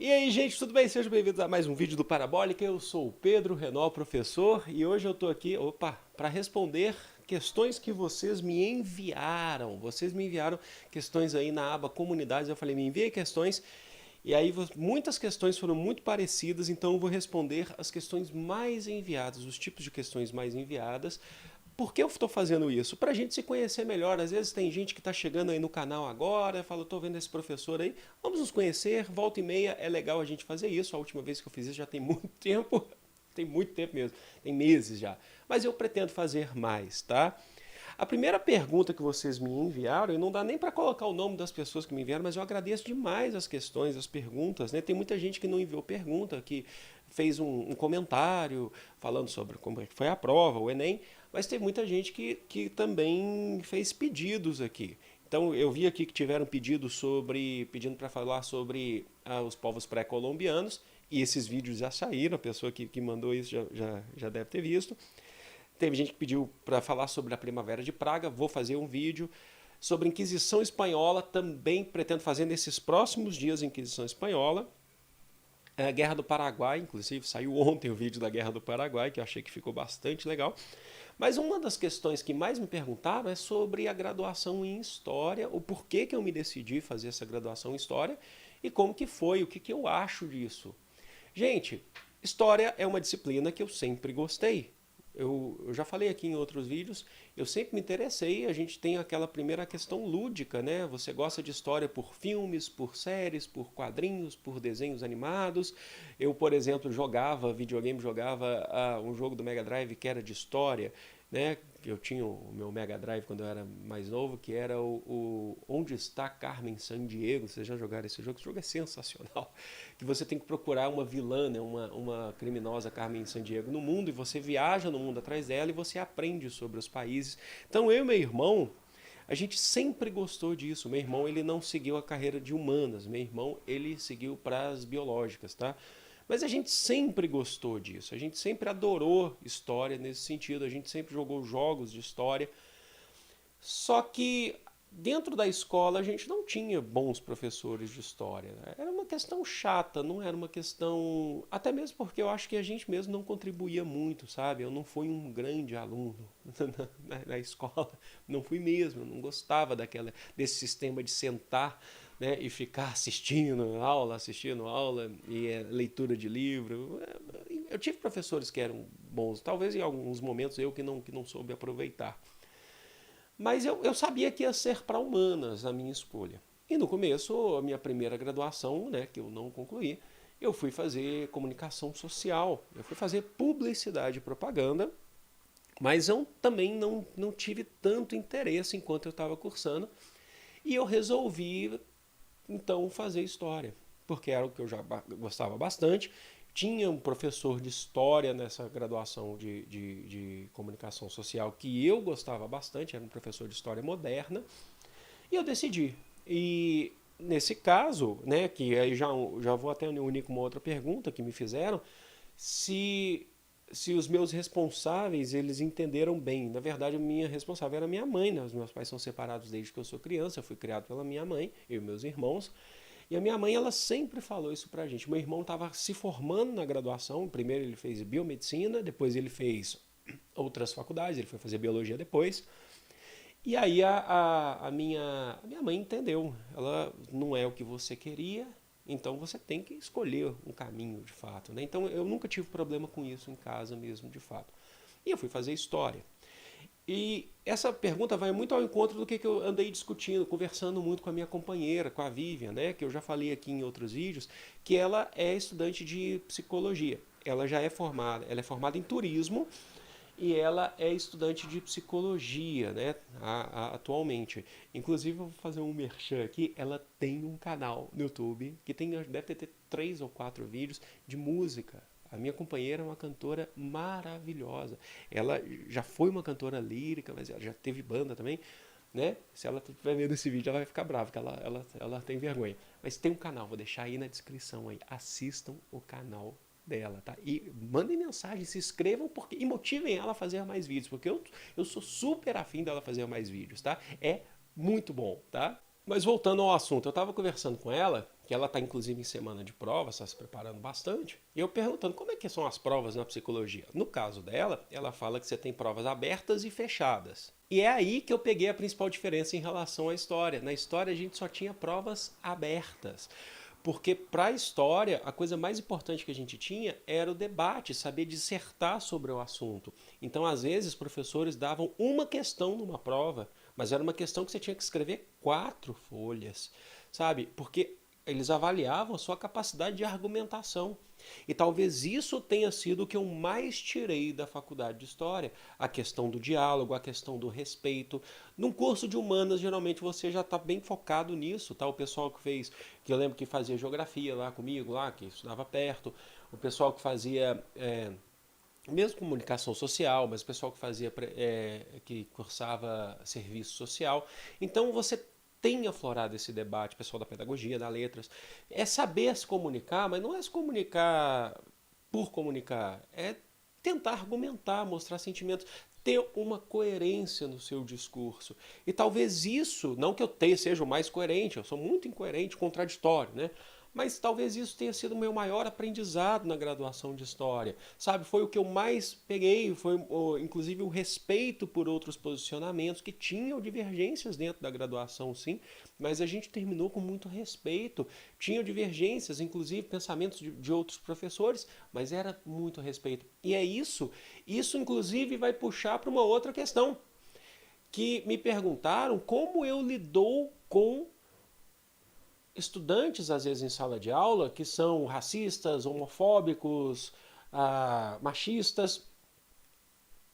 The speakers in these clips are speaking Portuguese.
E aí, gente, tudo bem? Sejam bem-vindos a mais um vídeo do Parabólica. Eu sou o Pedro Renol, professor, e hoje eu tô aqui, para responder questões que vocês me enviaram. Vocês me enviaram questões aí na aba Comunidades. Eu falei, me enviem questões. E aí, muitas questões foram muito parecidas, então eu vou responder as questões mais enviadas, os tipos de questões mais enviadas. Por que eu estou fazendo isso? Para a gente se conhecer melhor. Às vezes tem gente que está chegando aí no canal agora, fala, estou vendo esse professor aí, vamos nos conhecer, volta e meia, é legal a gente fazer isso. A última vez que eu fiz isso já tem muito tempo, tem muito tempo mesmo, tem meses já. Mas eu pretendo fazer mais, tá? A primeira pergunta que vocês me enviaram, e não dá nem para colocar o nome das pessoas que me enviaram, mas eu agradeço demais as questões, as perguntas, né? Tem muita gente que não enviou pergunta, que fez um comentário falando sobre como é que foi a prova, o Enem, mas tem muita gente que também fez pedidos aqui. Então eu vi aqui que tiveram pedindo para falar sobre os povos pré-colombianos, e esses vídeos já saíram, a pessoa que mandou isso já deve ter visto. Teve gente que pediu para falar sobre a Primavera de Praga, vou fazer um vídeo. Sobre Inquisição Espanhola, também pretendo fazer nesses próximos dias Inquisição Espanhola. A Guerra do Paraguai, inclusive, saiu ontem o vídeo da Guerra do Paraguai, que eu achei que ficou bastante legal. Mas uma das questões que mais me perguntaram é sobre a graduação em História, o porquê que eu me decidi fazer essa graduação em História e como que foi, o que que eu acho disso. Gente, História é uma disciplina que eu sempre gostei. Eu já falei aqui em outros vídeos, eu sempre me interessei, a gente tem aquela primeira questão lúdica, né? Você gosta de história por filmes, por séries, por quadrinhos, por desenhos animados. Eu, por exemplo, jogava um jogo do Mega Drive que era de história, né? Eu tinha o meu Mega Drive quando eu era mais novo, que era o Onde está Carmen Sandiego. Vocês já jogaram esse jogo? Esse jogo é sensacional. Que você tem que procurar uma vilã, né? uma criminosa Carmen Sandiego no mundo, e você viaja no mundo atrás dela e você aprende sobre os países. Então eu e meu irmão, a gente sempre gostou disso. Meu irmão, ele não seguiu a carreira de humanas. Meu irmão, ele seguiu para as biológicas, tá? Mas a gente sempre gostou disso, a gente sempre adorou história nesse sentido, a gente sempre jogou jogos de história. Só que dentro da escola a gente não tinha bons professores de história, né? Era uma questão chata, não era uma questão. Até mesmo porque eu acho que a gente mesmo não contribuía muito, sabe? Eu não fui um grande aluno na escola, não fui mesmo, eu não gostava desse sistema de sentar, né, e ficar assistindo aula e leitura de livro. Eu tive professores que eram bons, talvez em alguns momentos eu que não soube aproveitar. Mas eu sabia que ia ser para humanas a minha escolha. E no começo, a minha primeira graduação, né, que eu não concluí, eu fui fazer comunicação social, eu fui fazer publicidade e propaganda, mas eu também não tive tanto interesse enquanto eu estava cursando, e eu resolvi então fazer história, porque era o que eu já gostava bastante. Tinha um professor de história nessa graduação de comunicação social que eu gostava bastante, era um professor de história moderna, e eu decidi. E nesse caso, né, que aí já vou até unir com uma outra pergunta que me fizeram, se se os meus responsáveis eles entenderam bem. Na verdade, a minha responsável era minha mãe, né? Os meus pais são separados desde que eu sou criança, eu fui criado pela minha mãe, eu e meus irmãos. E a minha mãe, ela sempre falou isso pra gente. Meu irmão estava se formando na graduação, primeiro ele fez biomedicina, depois ele fez outras faculdades, ele foi fazer biologia depois. E aí a minha mãe entendeu, ela não é o que você queria, então você tem que escolher um caminho de fato, né? Então eu nunca tive problema com isso em casa mesmo, de fato. E eu fui fazer história. E essa pergunta vai muito ao encontro do que eu andei discutindo, conversando muito com a minha companheira, com a Vivian, né? Que eu já falei aqui em outros vídeos, que ela é estudante de psicologia. Ela é formada em turismo e ela é estudante de psicologia, né, atualmente. Inclusive, eu vou fazer um merchan aqui, ela tem um canal no YouTube que deve ter 3 ou 4 vídeos de música. A minha companheira é uma cantora maravilhosa. Ela já foi uma cantora lírica, mas ela já teve banda também, né? Se ela estiver vendo esse vídeo, ela vai ficar brava, porque ela tem vergonha. Mas tem um canal, vou deixar aí na descrição aí. Assistam o canal dela, tá? E mandem mensagem, se inscrevam e motivem ela a fazer mais vídeos, porque eu sou super afim dela fazer mais vídeos, tá? É muito bom, tá? Mas voltando ao assunto, eu estava conversando com ela que ela está inclusive em semana de prova, está se preparando bastante, e eu perguntando como é que são as provas na psicologia. No caso dela, ela fala que você tem provas abertas e fechadas. E é aí que eu peguei a principal diferença em relação à história. Na história a gente só tinha provas abertas. Porque para a história, a coisa mais importante que a gente tinha era o debate, saber dissertar sobre o assunto. Então, às vezes, professores davam uma questão numa prova, mas era uma questão que você tinha que escrever 4 folhas, sabe? Porque eles avaliavam a sua capacidade de argumentação. E talvez isso tenha sido o que eu mais tirei da faculdade de História. A questão do diálogo, a questão do respeito. Num curso de humanas, geralmente você já está bem focado nisso, tá? O pessoal que fez, que eu lembro que fazia geografia lá comigo, lá, que estudava perto, o pessoal que fazia mesmo comunicação social, mas o pessoal que fazia que cursava serviço social. Então você tem aflorado esse debate, pessoal da pedagogia, da letras, é saber se comunicar, mas não é se comunicar por comunicar, é tentar argumentar, mostrar sentimentos, ter uma coerência no seu discurso. E talvez isso, não que eu seja o mais coerente, eu sou muito incoerente, contraditório, né? Mas talvez isso tenha sido o meu maior aprendizado na graduação de História. Sabe, foi o que eu mais peguei, foi inclusive o respeito por outros posicionamentos que tinham divergências dentro da graduação, sim, mas a gente terminou com muito respeito. Tinham divergências, inclusive pensamentos de outros professores, mas era muito respeito. E é isso inclusive vai puxar para uma outra questão, que me perguntaram como eu lidou com estudantes, às vezes, em sala de aula, que são racistas, homofóbicos, machistas.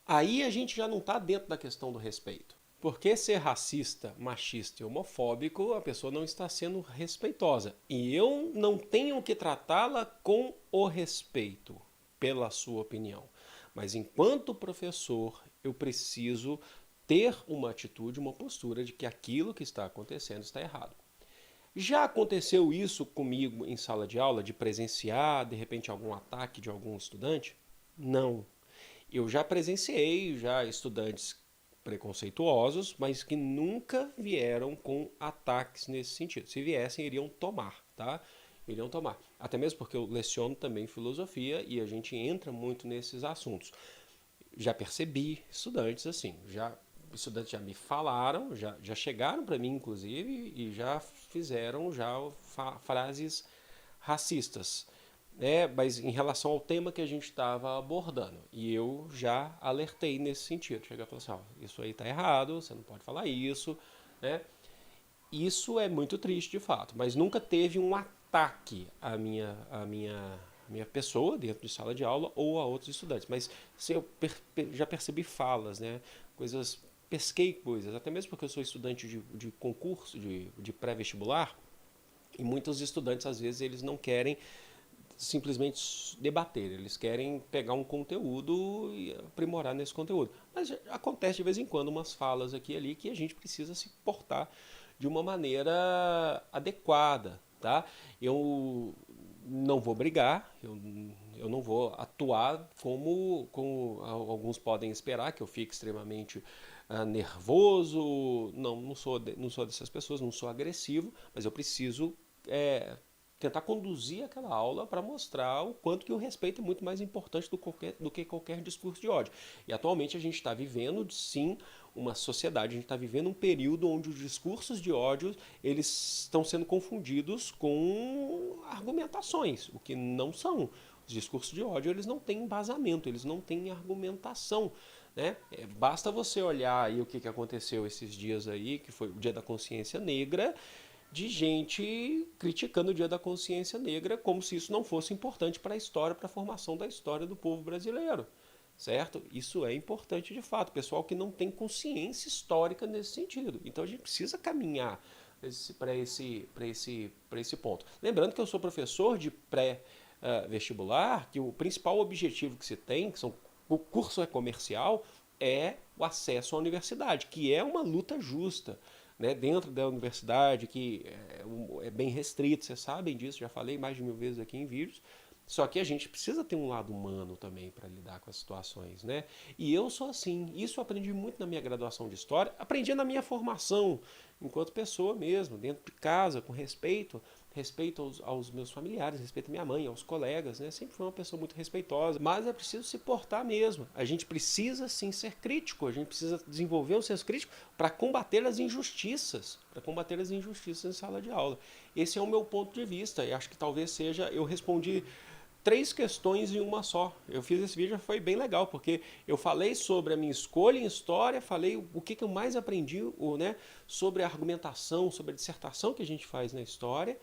Aí a gente já não está dentro da questão do respeito. Porque ser racista, machista e homofóbico, a pessoa não está sendo respeitosa. E eu não tenho que tratá-la com o respeito, pela sua opinião. Mas enquanto professor, eu preciso ter uma atitude, uma postura de que aquilo que está acontecendo está errado. Já aconteceu isso comigo em sala de aula, de presenciar, de repente, algum ataque de algum estudante? Não. Eu já presenciei estudantes preconceituosos, mas que nunca vieram com ataques nesse sentido. Se viessem, iriam tomar, tá? Iriam tomar. Até mesmo porque eu leciono também filosofia e a gente entra muito nesses assuntos. Já percebi estudantes assim, estudantes já me falaram, já chegaram para mim, inclusive, e já fizeram frases racistas, né? Mas em relação ao tema que a gente estava abordando. E eu já alertei nesse sentido. Cheguei e falei assim, ó, isso aí está errado, você não pode falar isso, né? Isso é muito triste de fato, mas nunca teve um ataque à minha pessoa dentro de sala de aula ou a outros estudantes. Mas assim, eu já percebi falas, né? Coisas, pesquei coisas, até mesmo porque eu sou estudante de concurso, de pré-vestibular, e muitos estudantes às vezes eles não querem simplesmente debater, eles querem pegar um conteúdo e aprimorar nesse conteúdo. Mas acontece de vez em quando umas falas aqui e ali que a gente precisa se portar de uma maneira adequada, tá? Eu não vou brigar, eu não vou atuar como alguns podem esperar, que eu fique extremamente nervoso. Não sou dessas pessoas, não sou agressivo, mas eu preciso tentar conduzir aquela aula para mostrar o quanto que o respeito é muito mais importante do que qualquer discurso de ódio. E atualmente a gente está vivendo, sim, uma sociedade, a gente está vivendo um período onde os discursos de ódio eles estão sendo confundidos com argumentações, o que não são. Os discursos de ódio eles não têm embasamento, eles não têm argumentação. Né? Basta você olhar aí o que aconteceu esses dias aí, que foi o Dia da Consciência Negra, de gente criticando o Dia da Consciência Negra como se isso não fosse importante para a história, para a formação da história do povo brasileiro, certo? Isso é importante de fato, pessoal que não tem consciência histórica nesse sentido. Então a gente precisa caminhar para esse ponto. Lembrando que eu sou professor de pré-vestibular, que o principal objetivo que se tem, o curso é comercial, é o acesso à universidade, que é uma luta justa. Né, dentro da universidade, que é bem restrito, vocês sabem disso, já falei mais de 1000 vezes aqui em vídeos, só que a gente precisa ter um lado humano também para lidar com as situações, né? E eu sou assim, isso eu aprendi muito na minha graduação de História, aprendi na minha formação enquanto pessoa mesmo, dentro de casa, com respeito, respeito aos meus familiares, respeito à minha mãe, aos colegas, né? Sempre fui uma pessoa muito respeitosa, mas é preciso se portar mesmo. A gente precisa sim ser crítico, a gente precisa desenvolver um senso crítico para combater as injustiças, em sala de aula. Esse é o meu ponto de vista, e acho que talvez seja, eu respondi 3 questões em uma só. Eu fiz esse vídeo, foi bem legal, porque eu falei sobre a minha escolha em história, falei o que eu mais aprendi, né, sobre a argumentação, sobre a dissertação que a gente faz na história,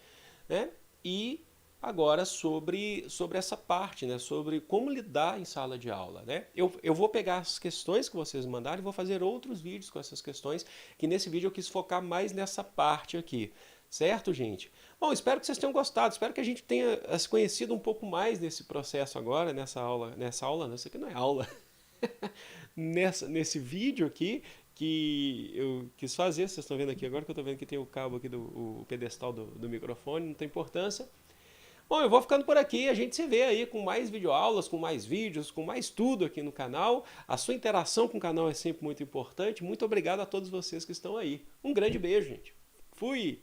né, e agora sobre essa parte, né, sobre como lidar em sala de aula. Né. Eu vou pegar as questões que vocês mandaram e vou fazer outros vídeos com essas questões, que nesse vídeo eu quis focar mais nessa parte aqui. Certo, gente? Bom, espero que vocês tenham gostado, espero que a gente tenha se conhecido um pouco mais nesse processo agora, nessa aula, não, isso aqui não é aula, nesse vídeo aqui, que eu quis fazer, vocês estão vendo aqui agora que eu estou vendo que tem o cabo aqui, o pedestal do microfone, não tem importância. Bom, eu vou ficando por aqui, a gente se vê aí com mais videoaulas, com mais vídeos, com mais tudo aqui no canal. A sua interação com o canal é sempre muito importante. Muito obrigado a todos vocês que estão aí. Um grande beijo, gente. Fui!